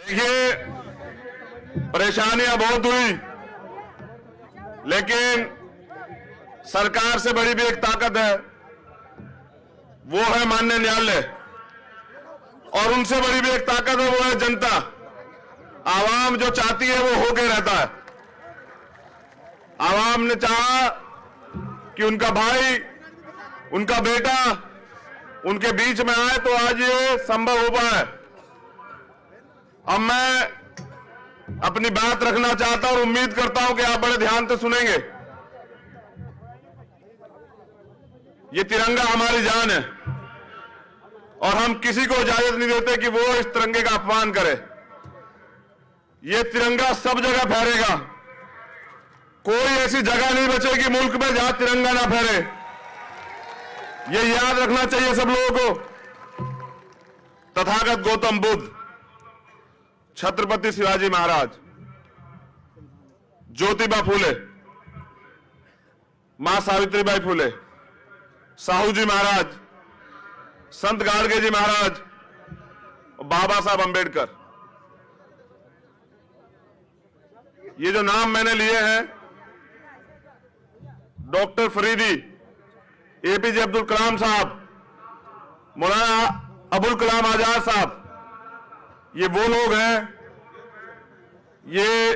देखिए, परेशानियां बहुत हुई, लेकिन सरकार से बड़ी भी एक ताकत है, वो है माननीय न्यायालय। और उनसे बड़ी भी एक ताकत है, वो है जनता। आवाम जो चाहती है वो होके रहता है। आवाम ने चाहा कि उनका भाई, उनका बेटा उनके बीच में आए तो आज ये संभव हो पाए। अब मैं अपनी बात रखना चाहता हूं और उम्मीद करता हूं कि आप बड़े ध्यान से सुनेंगे। ये तिरंगा हमारी जान है और हम किसी को इजाजत नहीं देते कि वो इस तिरंगे का अपमान करे। ये तिरंगा सब जगह फहरेगा। कोई ऐसी जगह नहीं बचेगी मुल्क में जहां तिरंगा ना फहरे। ये याद रखना चाहिए सब लोगों को। तथागत गौतम बुद्ध, छत्रपति शिवाजी महाराज, ज्योतिबा फूले, मां सावित्रीबाई फूले, साहू जी महाराज, संत गाडगे जी महाराज और बाबा साहब अंबेडकर, ये जो नाम मैंने लिए हैं, डॉक्टर फरीदी, एपीजे अब्दुल कलाम साहब, मौलाना अबुल कलाम आजाद साहब, ये वो लोग हैं। ये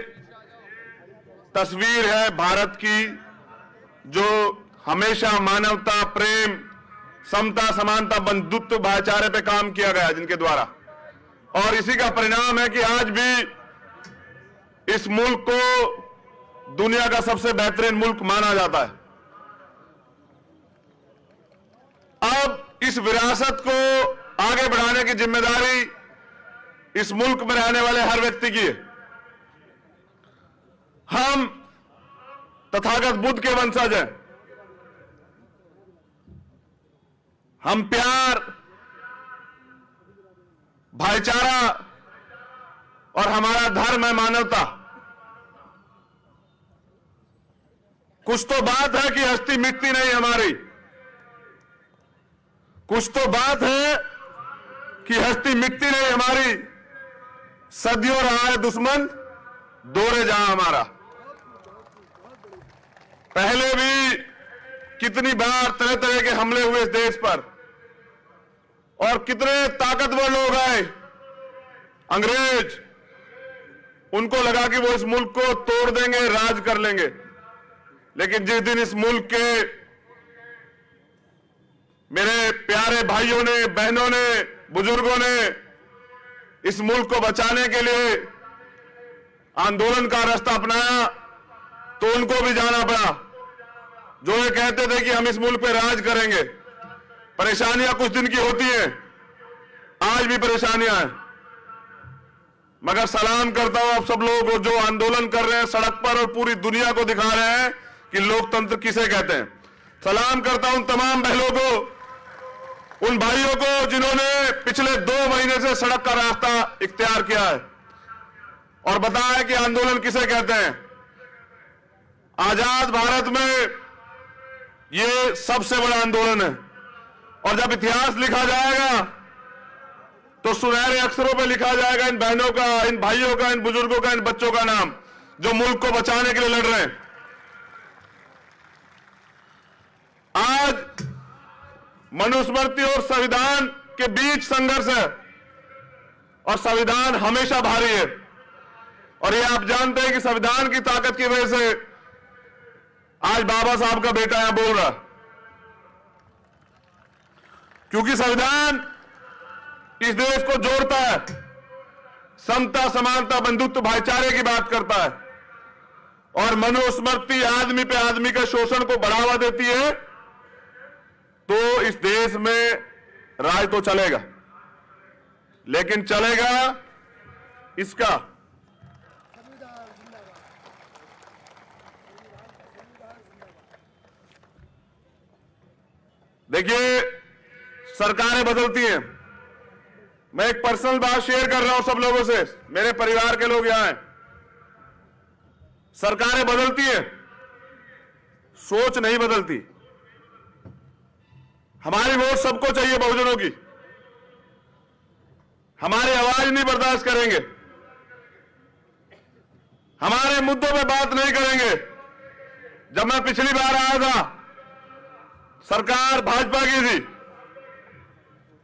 तस्वीर है भारत की जो हमेशा मानवता, प्रेम, समता, समानता, बंधुत्व, भाईचारे पे काम किया गया जिनके द्वारा। और इसी का परिणाम है कि आज भी इस मुल्क को दुनिया का सबसे बेहतरीन मुल्क माना जाता है। अब इस विरासत को आगे बढ़ाने की जिम्मेदारी इस मुल्क में रहने वाले हर व्यक्ति की है। हम तथागत बुद्ध के वंशज हैं। हम प्यार, भाईचारा और हमारा धर्म है मानवता। कुछ तो बात है कि हस्ती मिटती नहीं हमारी। कुछ तो बात है कि हस्ती मिटती नहीं हमारी। सदियों रहा है दुश्मन, दौरे जहां हमारा। पहले भी कितनी बार तरह तरह के हमले हुए इस देश पर और कितने ताकतवर लोग आए, अंग्रेज, उनको लगा कि वो इस मुल्क को तोड़ देंगे, राज कर लेंगे। लेकिन जिस दिन इस मुल्क के मेरे प्यारे भाइयों ने, बहनों ने, बुजुर्गों ने इस मुल्क को बचाने के लिए आंदोलन का रास्ता अपनाया तो उनको भी जाना पड़ा। जो ये कहते थे कि हम इस मुल्क पे राज करेंगे। परेशानियां कुछ दिन की होती हैं, आज भी परेशानियां हैं, मगर सलाम करता हूं आप सब लोगों को जो आंदोलन कर रहे हैं सड़क पर और पूरी दुनिया को दिखा रहे हैं कि लोकतंत्र किसे कहते हैं। सलाम करता हूं तमाम बहनों को, उन भाइयों को जिन्होंने पिछले 2 महीने से सड़क का रास्ता इख्तियार किया है और बताया है कि आंदोलन किसे कहते हैं। आजाद भारत में ये सबसे बड़ा आंदोलन है और जब इतिहास लिखा जाएगा तो सुनहरे अक्षरों पे लिखा जाएगा इन बहनों का, इन भाइयों का, इन बुजुर्गों का, इन बच्चों का नाम जो मुल्क को बचाने के लिए लड़ रहे हैं। आज मनुस्मृति और संविधान के बीच संघर्ष है और संविधान हमेशा भारी है। और ये आप जानते हैं कि संविधान की ताकत की वजह से आज बाबा साहब का बेटा यहां बोल रहा, क्योंकि संविधान इस देश को जोड़ता है, समता, समानता, बंधुत्व, भाईचारे की बात करता है। और मनुस्मृति आदमी पे आदमी के शोषण को बढ़ावा देती है तो इस देश में राज तो चलेगा, लेकिन चलेगा इसका। देखिए, सरकारें बदलती हैं। मैं एक पर्सनल बात शेयर कर रहा हूं सब लोगों से, मेरे परिवार के लोग यहां हैं। सरकारें बदलती हैं, सोच नहीं बदलती। हमारी वोट सबको चाहिए, बहुजनों की। हमारी आवाज नहीं बर्दाश्त करेंगे। हमारे मुद्दों पे बात नहीं करेंगे। जब मैं पिछली बार आया था, सरकार भाजपा की थी,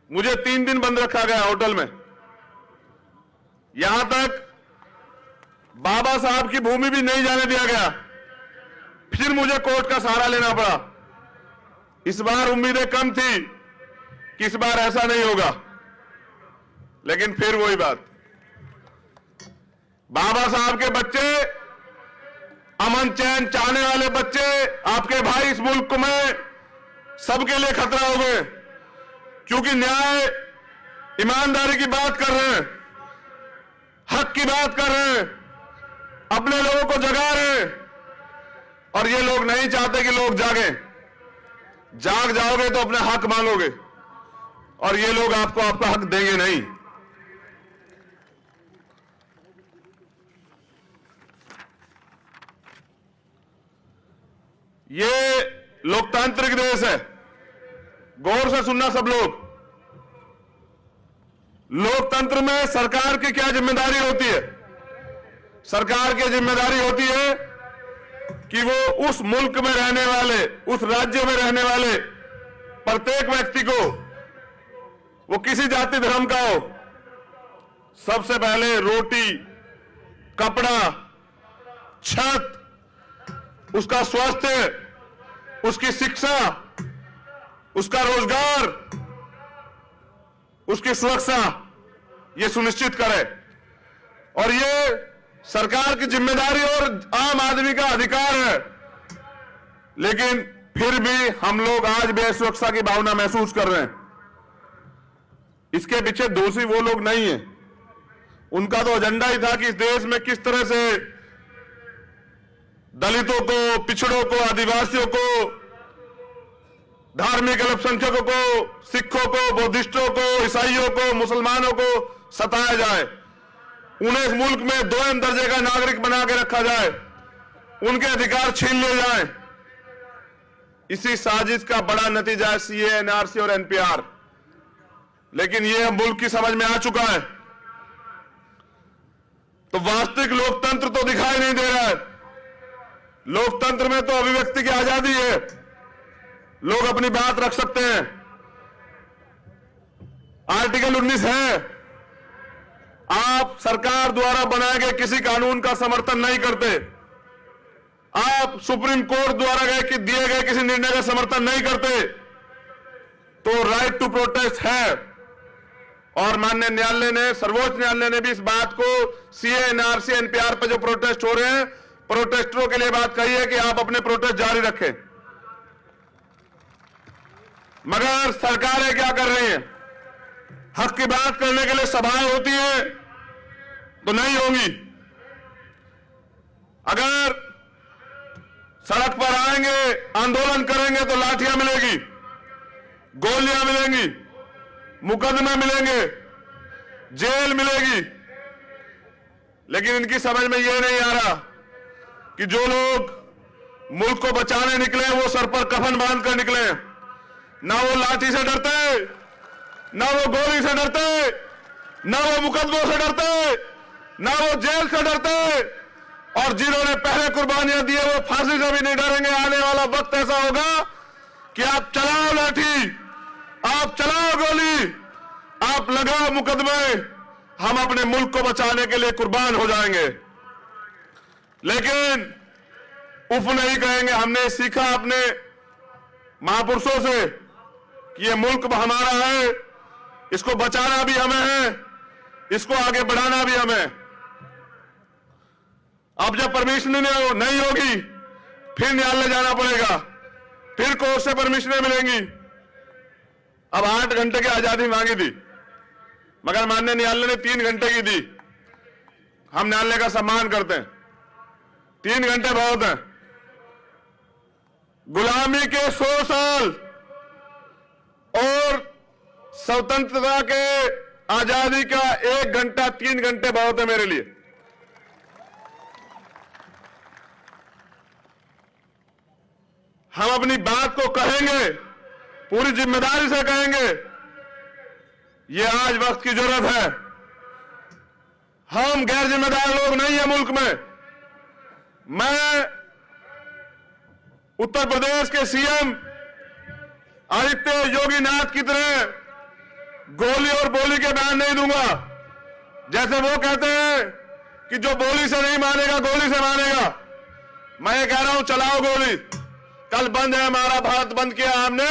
मुझे 3 दिन बंद रखा गया होटल में। यहां तक बाबा साहब की भूमि भी नहीं जाने दिया गया। फिर मुझे कोर्ट का सहारा लेना पड़ा। इस बार उम्मीदें कम थी कि इस बार ऐसा नहीं होगा, लेकिन फिर वही बात। बाबा साहब के बच्चे, अमन चैन चाहने वाले बच्चे, आपके भाई इस मुल्क में सबके लिए खतरा हो गए, क्योंकि न्याय ईमानदारी की बात कर रहे हैं, हक की बात कर रहे हैं, अपने लोगों को जगा रहे हैं। और ये लोग नहीं चाहते कि लोग जागें। जाग जाओगे तो अपना हक मांगोगे, और ये लोग आपको आपका हक देंगे नहीं। ये लोकतांत्रिक देश है। गौर से सुनना सब लोग। लोकतंत्र में सरकार की क्या जिम्मेदारी होती है? सरकार की जिम्मेदारी होती है कि वो उस मुल्क में रहने वाले, उस राज्य में रहने वाले प्रत्येक व्यक्ति को, वो किसी जाति धर्म का हो, सबसे पहले रोटी, कपड़ा, छत, उसका स्वास्थ्य, उसकी शिक्षा, उसका रोजगार, उसकी सुरक्षा, ये सुनिश्चित करे। और ये सरकार की जिम्मेदारी और आम आदमी का अधिकार है। लेकिन फिर भी हम लोग आज भी असुरक्षा की भावना महसूस कर रहे हैं। इसके पीछे दोषी वो लोग नहीं है। उनका तो एजेंडा ही था कि इस देश में किस तरह से दलितों को, पिछड़ों को, आदिवासियों को, धार्मिक अल्पसंख्यकों को, सिखों को, बौद्धिस्टों को, ईसाइयों को, मुसलमानों को सताया जाए, उन्हें इस मुल्क में दोयम दर्जे का नागरिक बना के रखा जाए, उनके अधिकार छीन लिए जाए। इसी साजिश का बड़ा नतीजा है सीए, एनआरसी और एनपीआर। लेकिन यह मुल्क की समझ में आ चुका है, तो वास्तविक लोकतंत्र तो दिखाई नहीं दे रहा है। लोकतंत्र में तो अभिव्यक्ति की आजादी है, लोग अपनी बात रख सकते हैं। आर्टिकल 19 है। आप सरकार द्वारा बनाए गए किसी कानून का समर्थन नहीं करते, आप सुप्रीम कोर्ट द्वारा दिए गए किसी निर्णय का समर्थन नहीं करते, तो राइट टू प्रोटेस्ट है। और माननीय न्यायालय ने, सर्वोच्च न्यायालय ने भी इस बात को सीए, एनआरसी, एनपीआर पर जो प्रोटेस्ट हो रहे हैं, प्रोटेस्टरों के लिए बात कही है कि आप अपने प्रोटेस्ट जारी रखें। मगर सरकारें क्या कर रही हैं? हक की बात करने के लिए सभाएं होती हैं तो नहीं होंगी। अगर सड़क पर आएंगे, आंदोलन करेंगे तो लाठियां मिलेगी, गोलियां मिलेंगी, मुकदमे मिलेंगे, जेल मिलेगी। लेकिन इनकी समझ में यह नहीं आ रहा कि जो लोग मुल्क को बचाने निकले वो सर पर कफन बांधकर निकले। ना वो लाठी से डरते, ना वो गोली से डरते, ना वो मुकदमों से डरते, ना वो जेल से डरते। और जिन्होंने पहले कुर्बानियां दी है वो फांसी से भी नहीं डरेंगे। आने वाला वक्त ऐसा होगा कि आप चलाओ लाठी, आप चलाओ गोली, आप लगाओ मुकदमे, हम अपने मुल्क को बचाने के लिए कुर्बान हो जाएंगे। लेकिन उफ नहीं कहेंगे। हमने सीखा अपने महापुरुषों से कि ये मुल्क हमारा है, इसको बचाना भी हमें है, इसको आगे बढ़ाना भी हमें। अब जब परमिशन नहीं होगी, फिर न्यायालय जाना पड़ेगा, फिर कोर्ट से परमिशनें मिलेंगी। अब 8 घंटे की आजादी मांगी थी, मगर माननीय न्यायालय ने 3 घंटे की दी। हम न्यायालय का सम्मान करते हैं, 3 घंटे बहुत हैं। गुलामी के 100 साल और स्वतंत्रता के आजादी का 1 घंटा, 3 घंटे बहुत है मेरे लिए। हम अपनी बात को कहेंगे, पूरी जिम्मेदारी से कहेंगे। ये आज वक्त की जरूरत है। हम गैर जिम्मेदार लोग नहीं है मुल्क में। मैं उत्तर प्रदेश के सीएम आदित्य योगी नाथ की तरह गोली और बोली के बयान नहीं दूंगा। जैसे वो कहते हैं कि जो बोली से नहीं मानेगा गोली से मानेगा, मैं ये कह रहा हूं चलाओ गोली। कल बंद है हमारा भारत बंद किया हमने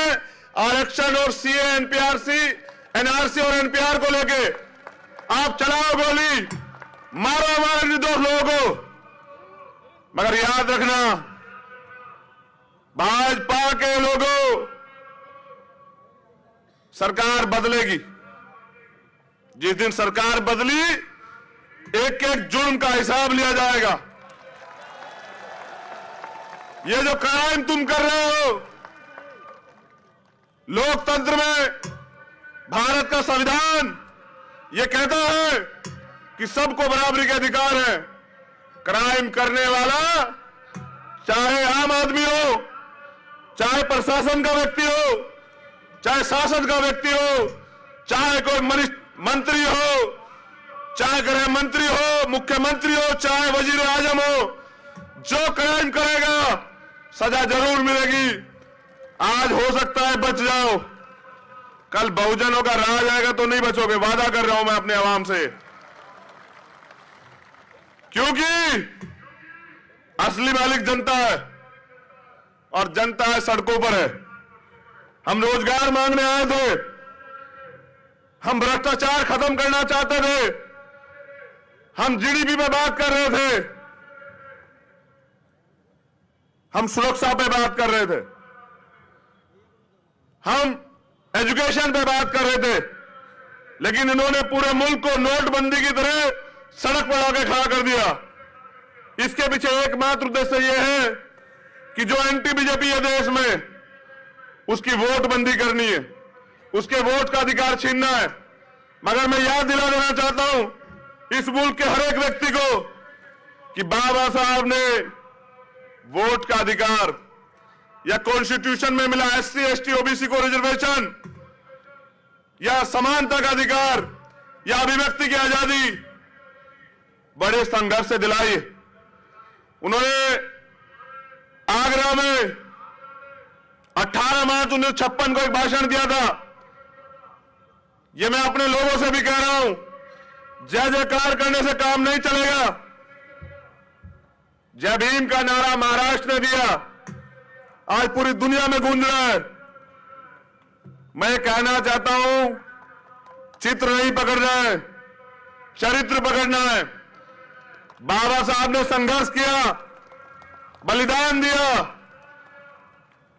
आरक्षण और सीए एनपीआरसी एनआरसी और एनपीआर को लेके। आप चलाओ गोली, मारो हमारे निर्दोष लोगों को। मगर याद रखना, भाजपा के लोगों, सरकार बदलेगी। जिस दिन सरकार बदली, एक एक जुर्म का हिसाब लिया जाएगा। ये जो क्राइम तुम कर रहे हो, लोकतंत्र में भारत का संविधान ये कहता है कि सबको बराबरी के अधिकार है। क्राइम करने वाला चाहे आम आदमी हो, चाहे प्रशासन का व्यक्ति हो, चाहे शासन का व्यक्ति हो, चाहे कोई मंत्री हो, चाहे गृह मंत्री हो, मुख्यमंत्री हो, चाहे वजीर आजम हो, जो क्राइम करेगा सजा जरूर मिलेगी। आज हो सकता है बच जाओ, कल बहुजनों का राज आएगा तो नहीं बचोगे। वादा कर रहा हूं मैं अपने आवाम से, क्योंकि असली मालिक जनता है और जनता है सड़कों पर है। हम रोजगार मांगने आए थे, हम भ्रष्टाचार खत्म करना चाहते थे, हम जीडीपी पे बात कर रहे थे, हम सुरक्षा पे बात कर रहे थे, हम एजुकेशन पे बात कर रहे थे, लेकिन इन्होंने पूरे मुल्क को नोटबंदी की तरह सड़क पर आके खड़ा कर दिया। इसके पीछे एकमात्र उद्देश्य यह है कि जो एंटी बीजेपी है देश में, उसकी वोट बंदी करनी है, उसके वोट का अधिकार छीनना है। मगर मैं याद दिला देना चाहता हूं इस मुल्क के हर एक व्यक्ति को कि बाबा साहब ने वोट का अधिकार या कॉन्स्टिट्यूशन में मिला एससी एसटी ओबीसी को रिजर्वेशन या समानता का अधिकार या अभिव्यक्ति की आजादी बड़े संघर्ष से दिलाई। उन्होंने आगरा में 18 मार्च 1956 को एक भाषण दिया था। यह मैं अपने लोगों से भी कह रहा हूं, जय जयकार करने से काम नहीं चलेगा। जय भीम का नारा महाराष्ट्र ने दिया, आज पूरी दुनिया में गूंज रहा है। मैं कहना चाहता हूं, चित्र नहीं पकड़ना है, चरित्र पकड़ना है। बाबा साहब ने संघर्ष किया, बलिदान दिया,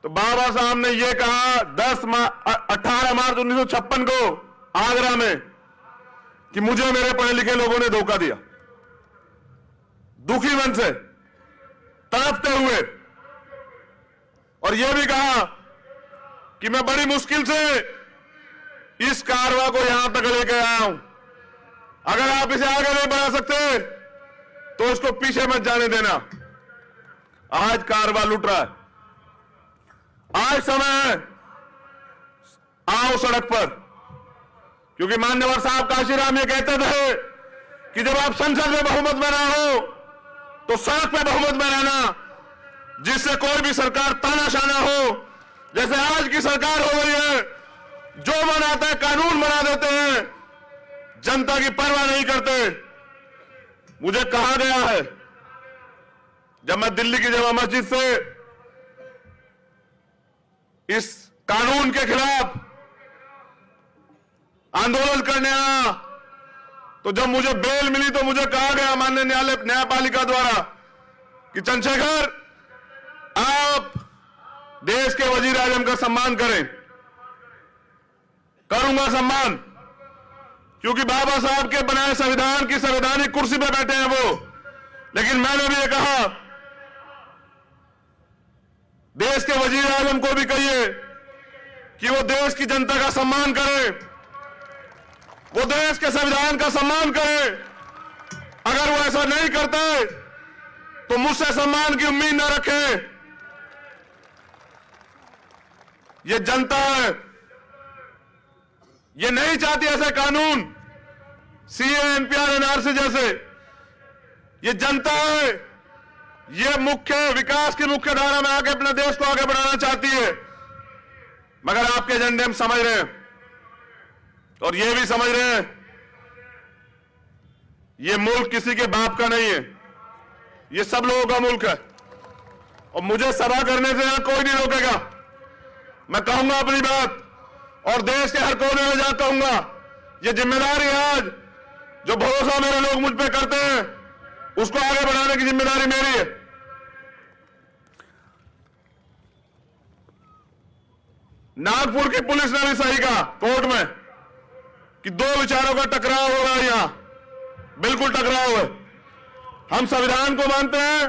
तो बाबा साहब ने यह कहा 18 मार्च 1956 को आगरा में कि मुझे मेरे पढ़े लिखे लोगों ने धोखा दिया। दुखी मन से, तड़पते हुए, और यह भी कहा कि मैं बड़ी मुश्किल से इस कारवां को यहां तक लेकर आया हूं। अगर आप इसे आगे नहीं बढ़ा सकते तो उसको पीछे मत जाने देना। आज कारवां लुट रहा है, आज समय है, आओ सड़क पर। क्योंकि मान्यवर साहब काशीराम ये कहते थे कि जब आप संसद में बहुमत में ना हो तो सड़क पे बहुमत में रहना, जिससे कोई भी सरकार तानाशाना हो। जैसे आज की सरकार हो गई है, जो मन आता है कानून बना देते हैं, जनता की परवाह नहीं करते। मुझे कहा गया है, जब मैं दिल्ली की जमा मस्जिद से इस कानून के खिलाफ आंदोलन करने आया, तो जब मुझे बेल मिली तो मुझे कहा गया माननीय न्यायपालिका द्वारा कि चंद्रशेखर, आप देश के वजीर आजम का सम्मान करें। करूंगा सम्मान, क्योंकि बाबा साहब के बनाए संविधान की संवैधानिक कुर्सी पर बैठे हैं वो। लेकिन मैंने भी ये कहा, देश के वजीर आजम को भी कहिए कि वो देश की जनता का सम्मान करें, वो देश के संविधान का सम्मान करें। अगर वो ऐसा नहीं करते तो मुझसे सम्मान की उम्मीद न रखें। ये जनता है, ये नहीं चाहती ऐसे कानून सीए एनपीआर एनआरसी जैसे। ये जनता है, ये मुख्य विकास की मुख्य धारा में आके अपने देश को आगे बढ़ाना चाहती है, मगर आपके एजेंडे हम समझ रहे हैं और ये भी समझ रहे हैं ये मुल्क किसी के बाप का नहीं है, ये सब लोगों का मुल्क है और मुझे सभा करने से यहां कोई नहीं रोकेगा। मैं कहूंगा अपनी बात और देश के हर कोने में जा कहूंगा। ये जिम्मेदारी आज जो भरोसा मेरे लोग मुझ पे करते हैं उसको आगे बढ़ाने की जिम्मेदारी मेरी है। नागपुर की पुलिस ने भी सही कहा कोर्ट में कि दो विचारों का टकराव हो रहा है, यहां बिल्कुल टकराव है। हम संविधान को मानते हैं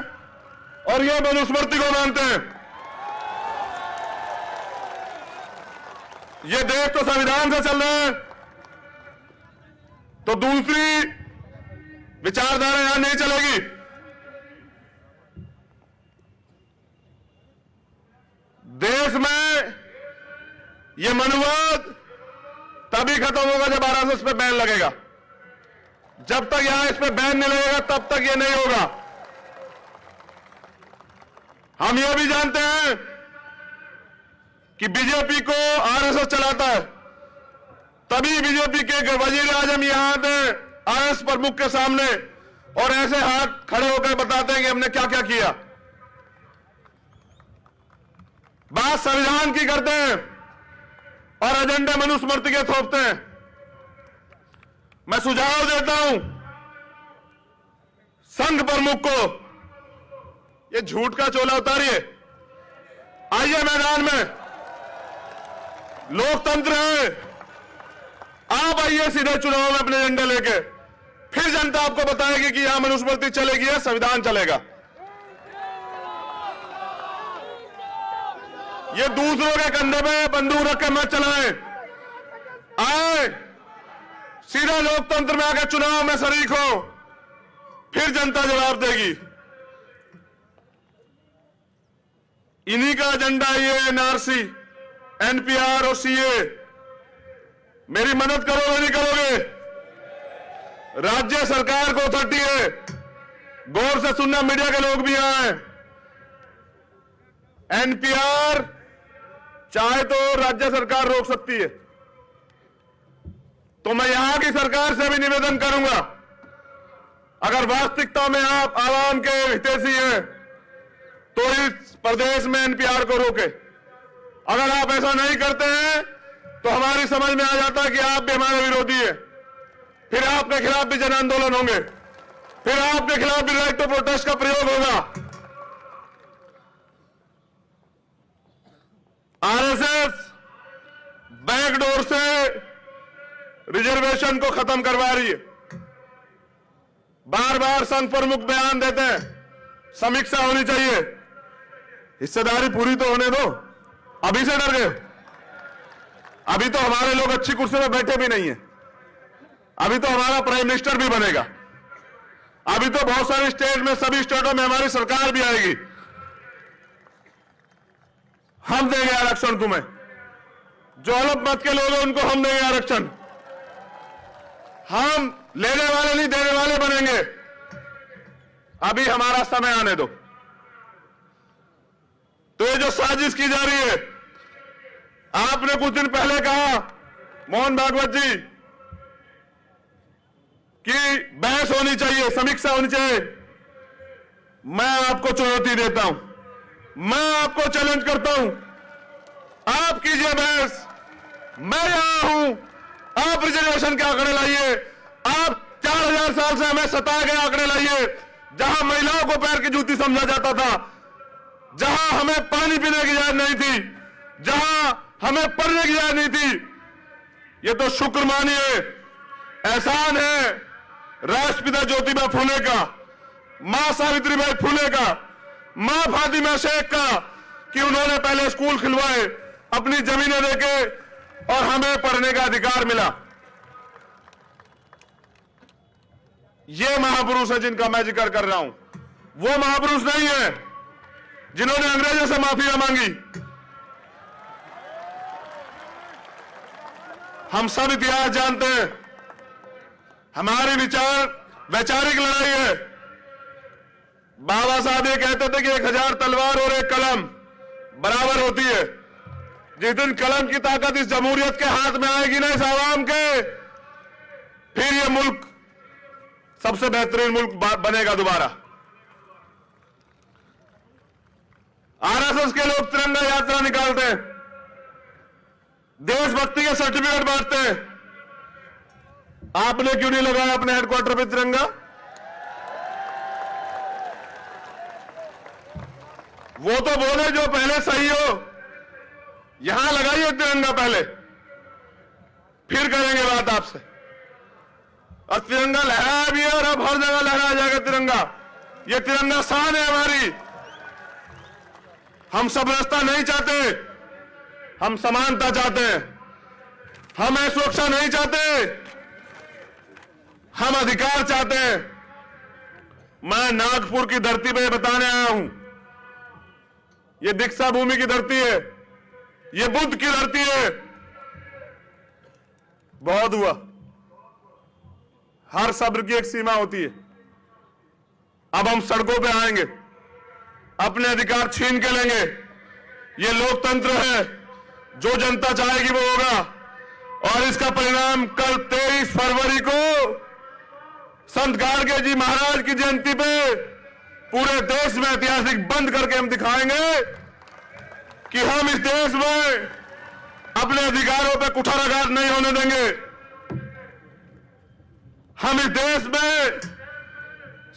और ये मनुस्मृति को मानते हैं। ये देश तो संविधान से चल रहा है, तो दूसरी विचारधारा यहां नहीं चलेगी। देश में ये मनुवाद तभी खत्म होगा जब आरएसएस पे बैन लगेगा। जब तक यहां इस पे बैन नहीं लगेगा तब तक ये नहीं होगा। हम ये भी जानते हैं कि बीजेपी को आरएसएस चलाता है, तभी बीजेपी के वजीर आजम यहां आते हैं आरएसएस प्रमुख के सामने और ऐसे हाथ खड़े होकर बताते हैं कि हमने क्या क्या किया। बात संविधान की करते हैं और एजेंडे मनुस्मृति के थोपते हैं। मैं सुझाव देता हूं संघ प्रमुख को, ये झूठ का चोला उतारिए, आइए मैदान में, लोकतंत्र है, आप आइए सीधे चुनाव में अपने एजेंडे लेके, फिर जनता आपको बताएगी कि यहां मनुस्मृति चलेगी या संविधान चलेगा। ये दूसरों के कंधे पे बंदूक रख के मत चलाएं, आए सीधा लोकतंत्र में आकर चुनाव में शरीक हो, फिर जनता जवाब देगी। इन्हीं का एजेंडा ये एनआरसी, एनपीआर और सीए। मेरी मदद करोगे नहीं करोगे? राज्य सरकार को अथॉरिटी है, गौर से सुनना, मीडिया के लोग भी आए। एनपीआर चाहे तो राज्य सरकार रोक सकती है, तो मैं यहां की सरकार से भी निवेदन करूंगा, अगर वास्तविकता में आप आवाम के हितैषी हैं तो इस प्रदेश में एनपीआर को रोके। अगर आप ऐसा नहीं करते हैं तो हमारी समझ में आ जाता है कि आप भी हमारे विरोधी हैं, फिर आपके खिलाफ भी जन आंदोलन होंगे, फिर आपके खिलाफ भी राइट टू प्रोटेस्ट का प्रयोग होगा। आरएसएस बैकडोर से रिजर्वेशन को खत्म करवा रही है। बार बार संघ प्रमुख बयान देते हैं समीक्षा होनी चाहिए, हिस्सेदारी पूरी तो होने दो। अभी से डर गए? अभी तो हमारे लोग अच्छी कुर्सी में बैठे भी नहीं है, अभी तो हमारा प्राइम मिनिस्टर भी बनेगा, अभी तो बहुत सारे स्टेट में, सभी स्टेटों में हमारी सरकार भी आएगी। हम देंगे आरक्षण तुम्हें, जो अलग मत के लोग हैं उनको हम देंगे आरक्षण। हम लेने वाले नहीं देने वाले बनेंगे, अभी हमारा समय आने दो। तो ये जो साजिश की जा रही है, आपने कुछ दिन पहले कहा मोहन भागवत जी कि बहस होनी चाहिए, समीक्षा होनी चाहिए। मैं आपको चुनौती देता हूं, मैं आपको चैलेंज करता हूं, आप कीजिए बहस, मैं यहां हूं। आप रिजर्वेशन के आंकड़े लाइए, आप 4000 साल से हमें सताए गए आंकड़े लाइए, जहां महिलाओं को पैर की जूती समझा जाता था, जहां हमें पानी पीने की इजाजत नहीं थी, जहां हमें पढ़ने की इजाजत नहीं थी। ये तो शुक्र मानिए, एहसान है राष्ट्रपिता ज्योतिबा फूले का, मां सावित्रीबाई फूले का, मां फातिमा शेख का, कि उन्होंने पहले स्कूल खिलवाए, अपनी जमीनें देके और हमें पढ़ने का अधिकार मिला। ये महापुरुष है जिनका मैं जिक्र कर रहा हूं, वो महापुरुष नहीं है जिन्होंने अंग्रेजों से माफी मांगी। हम सब इतिहास जानते हैं, हमारी वैचारिक लड़ाई है, बाबा साहब ये कहते थे कि 1000 तलवार और एक कलम बराबर होती है। जिस दिन कलम की ताकत इस जमहूरियत के हाथ में आएगी ना, इस आवाम के, फिर ये मुल्क सबसे बेहतरीन मुल्क बनेगा दोबारा। आरएसएस के लोग तिरंगा यात्रा निकालते हैं, देशभक्ति के सर्टिफिकेट बांटते हैं। आपने क्यों नहीं लगाया अपने हेडक्वार्टर पे तिरंगा? वो तो बोले जो पहले सही हो। यहां लगाइए तिरंगा पहले, फिर करेंगे बात आपसे। और तिरंगा लहराया भी है और अब हर जगह लहराया जाएगा तिरंगा। ये तिरंगा शान है हमारी। हम सब रास्ता नहीं चाहते, हम समानता चाहते हैं। हम सुरक्षा नहीं चाहते, हम अधिकार चाहते हैं। मैं नागपुर की धरती पे बताने आया हूं, ये दीक्षा भूमि की धरती है, ये बुद्ध की धरती है। बहुत हुआ, हर सब्र की एक सीमा होती है। अब हम सड़कों पे आएंगे, अपने अधिकार छीन के लेंगे। ये लोकतंत्र है, जो जनता चाहेगी वो होगा। और इसका परिणाम कल 23 फरवरी को संत गाडगे जी महाराज की जयंती पे पूरे देश में ऐतिहासिक बंद करके हम दिखाएंगे कि हम इस देश में अपने अधिकारों पे कुठाराघात नहीं होने देंगे। हम इस देश में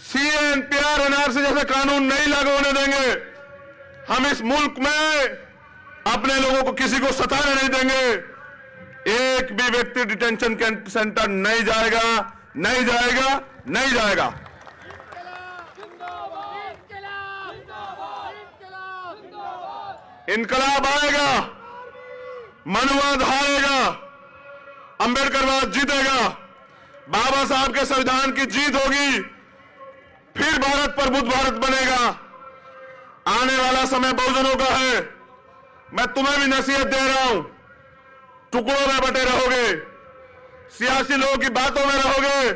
सीएनपीआर एनआरसी जैसे कानून नहीं लागू होने देंगे। हम इस मुल्क में अपने लोगों को किसी को सताने नहीं देंगे। एक भी व्यक्ति डिटेंशन सेंटर नहीं जाएगा, नहीं जाएगा, नहीं जाएगा। इनकलाब आएगा, मनुवाद हारेगा, अंबेडकरवाद जीतेगा, बाबा साहब के संविधान की जीत होगी, फिर भारत प्रबुद्ध भारत बनेगा। आने वाला समय बहुजनों का है। मैं तुम्हें भी नसीहत दे रहा हूं, टुकड़ों में बटे रहोगे, सियासी लोगों की बातों में रहोगे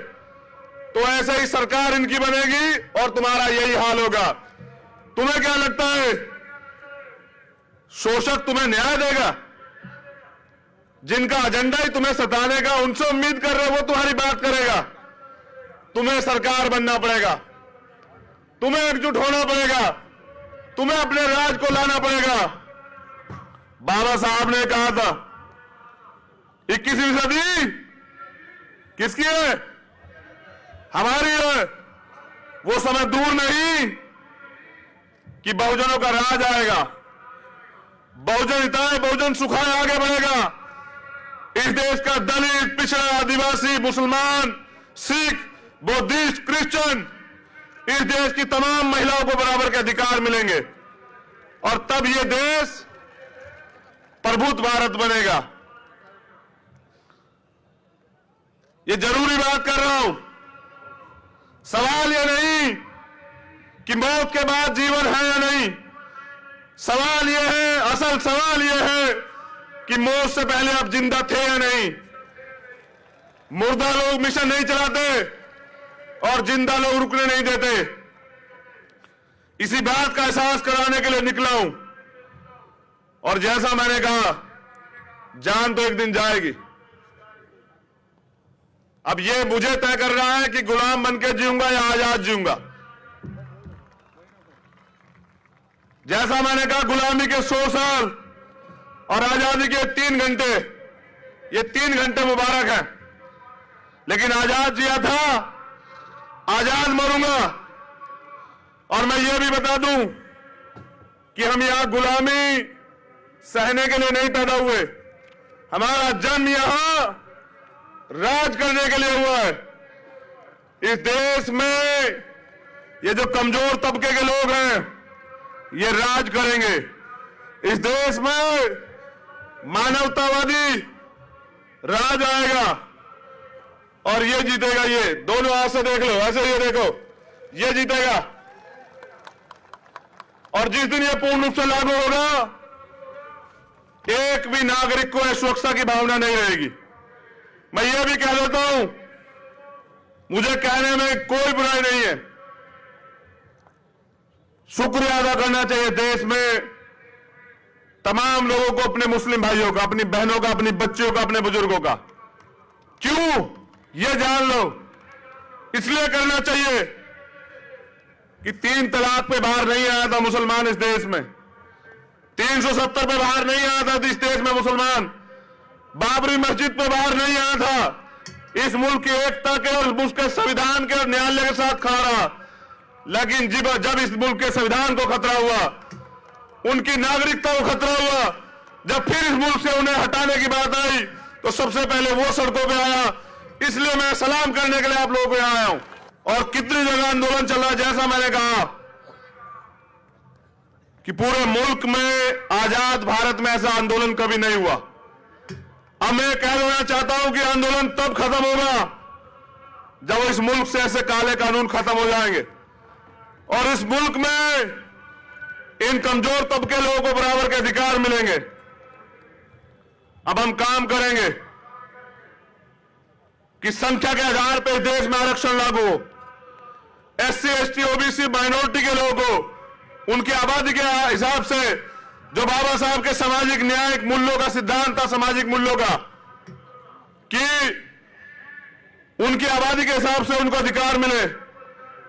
तो ऐसे ही सरकार इनकी बनेगी और तुम्हारा यही हाल होगा। तुम्हें क्या लगता है शोषक तुम्हें न्याय देगा? जिनका एजेंडा ही तुम्हें सताने का, उनसे उम्मीद कर रहे हो वो तुम्हारी बात करेगा। तुम्हें सरकार बनना पड़ेगा, तुम्हें एकजुट होना पड़ेगा, तुम्हें अपने राज को लाना पड़ेगा। बाबा साहब ने कहा था 21वीं सदी किसकी है? हमारी है। वो समय दूर नहीं कि बहुजनों का राज आएगा। बहुजन हिताय, बहुजन सुखाय आगे बढ़ेगा। इस देश का दलित, पिछड़ा, आदिवासी, मुसलमान, सिख, बौद्धिस्ट, क्रिश्चियन, इस देश की तमाम महिलाओं को बराबर के अधिकार मिलेंगे और तब ये देश प्रबुद्ध भारत बनेगा। ये जरूरी बात कर रहा हूं। सवाल ये नहीं कि मौत के बाद जीवन है या नहीं। सवाल ये है, असल सवाल ये है कि मौत से पहले आप जिंदा थे या नहीं। मुर्दा लोग मिशन नहीं चलाते और जिंदा लोग रुकने नहीं देते। इसी बात का एहसास कराने के लिए निकला हूं। और जैसा मैंने कहा, जान तो एक दिन जाएगी। अब ये मुझे तय कर रहा है कि गुलाम बनकर जीऊंगा या आजाद जीऊंगा। जैसा मैंने कहा, गुलामी के 100 साल और आजादी के 3 घंटे, ये 3 घंटे मुबारक हैं। लेकिन आजाद जिया था, आजाद मरूंगा। और मैं ये भी बता दूं कि हम यहां गुलामी सहने के लिए नहीं पैदा हुए। हमारा जन्म यहां राज करने के लिए हुआ है। इस देश में ये जो कमजोर तबके के लोग हैं, ये राज करेंगे। इस देश में मानवतावादी राज आएगा और ये जीतेगा। ये दोनों हाथ से देख लो, ऐसे ये देखो, ये जीतेगा। और जिस दिन ये पूर्ण रूप से लागू होगा, एक भी नागरिक को सुरक्षा की भावना नहीं रहेगी। मैं ये भी कह देता हूं, मुझे कहने में कोई बुराई नहीं है। शुक्रिया अदा करना चाहिए देश में तमाम लोगों को, अपने मुस्लिम भाइयों का, अपनी बहनों का, अपनी बच्चियों का, अपने बुजुर्गों का। क्यों? ये जान लो, इसलिए करना चाहिए कि 3 तलाक पे बाहर नहीं आया था मुसलमान इस देश में, 370 पे बाहर नहीं आया था इस देश में मुसलमान, बाबरी मस्जिद पे बाहर नहीं आया था। इस मुल्क की एकता के और मुल्क के संविधान के और न्यायालय के साथ खड़ा रहा। लेकिन जब इस मुल्क के संविधान को खतरा हुआ, उनकी नागरिकता को खतरा हुआ, जब फिर इस मुल्क से उन्हें हटाने की बात आई, तो सबसे पहले वो सड़कों पे आया। इसलिए मैं सलाम करने के लिए आप लोगों को यहां आया हूं। और कितनी जगह आंदोलन चल रहा है, जैसा मैंने कहा कि पूरे मुल्क में, आजाद भारत में ऐसा आंदोलन कभी नहीं हुआ। अब मैं कह देना चाहता हूं कि आंदोलन तब खत्म होगा जब इस मुल्क से ऐसे काले कानून खत्म हो जाएंगे और इस मुल्क में इन कमजोर तबके लोगों को बराबर के अधिकार मिलेंगे। अब हम काम करेंगे कि संख्या के आधार पर देश में आरक्षण लागू हो। SC, ST, OBC, माइनॉरिटी के लोगों को उनकी आबादी के हिसाब से, जो बाबा साहब के सामाजिक न्यायिक मूल्यों का सिद्धांत था, सामाजिक मूल्यों का, कि उनकी आबादी के हिसाब से उनको अधिकार मिले।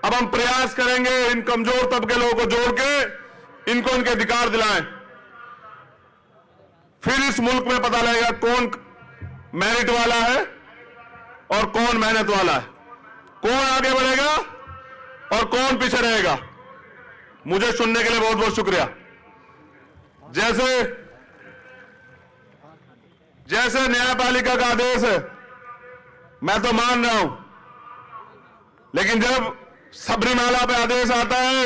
अब हम प्रयास करेंगे इन कमजोर तबके लोगों को जोड़ के इनको इनके अधिकार दिलाएं। फिर इस मुल्क में पता लगेगा कौन मेरिट वाला है और कौन मेहनत वाला है, कौन आगे बढ़ेगा और कौन पीछे रहेगा। मुझे सुनने के लिए बहुत बहुत शुक्रिया। जैसे न्यायपालिका का आदेश है, मैं तो मान रहा हूं, लेकिन जब सबरीमाला पे आदेश आता है,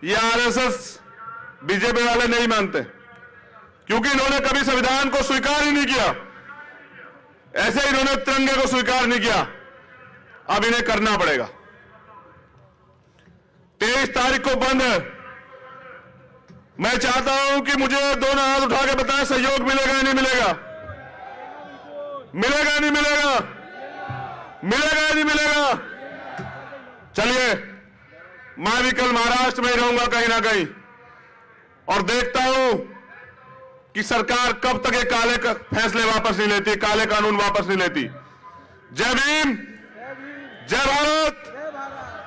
ये RSS बीजेपी वाले नहीं मानते, क्योंकि इन्होंने कभी संविधान को स्वीकार ही नहीं किया। ऐसे ही इन्होंने तिरंगे को स्वीकार नहीं किया। अब इन्हें करना पड़ेगा। 23 तारीख को बंद है। मैं चाहता हूं कि मुझे दोनों हाथ उठा के बताएं, सहयोग मिलेगा या नहीं मिलेगा? मिलेगा या नहीं मिलेगा? मिलेगा या नहीं मिलेगा? चलिए, मैं भी कल महाराष्ट्र में ही रहूंगा कहीं ना कहीं, और देखता हूं कि सरकार कब तक ये काले फैसले वापस नहीं लेती, काले कानून वापस नहीं लेती। जय भीम, जय भारत,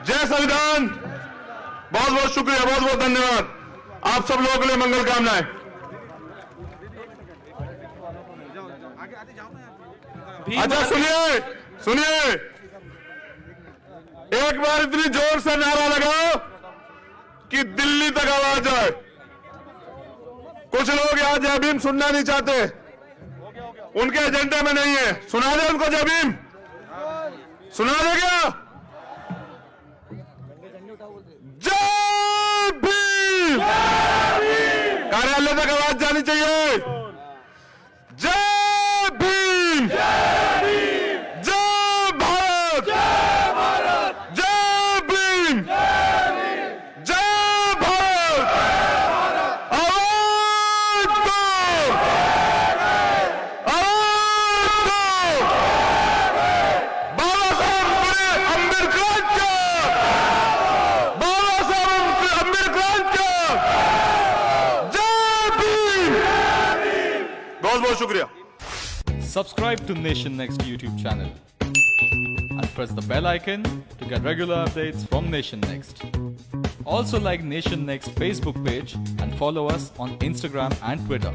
जय संविधान। बहुत बहुत शुक्रिया, बहुत बहुत धन्यवाद। आप सब लोगों के लिए मंगल कामनाएं। अच्छा सुनिए, एक बार इतनी जोर से नारा लगाओ कि दिल्ली तक आवाज जाए। कुछ लोग यहां जय भीम सुनना नहीं चाहते, उनके एजेंडे में नहीं है। सुना दे उनको जय भीम, सुना दे क्या? जय भीम। कार्यालय तक आवाज जानी चाहिए। जय भीम, जय भारत, जय भीम, जय भारत। आवाज दो, आवाज दो। बाबा साहब अम्बेडकर, बाबा साहब अम्बेडकर, जय भीम। बहुत बहुत शुक्रिया। Subscribe to Nation Next YouTube channel and press the bell icon to get regular updates from Nation Next. Also like Nation Next Facebook page and follow us on Instagram and Twitter.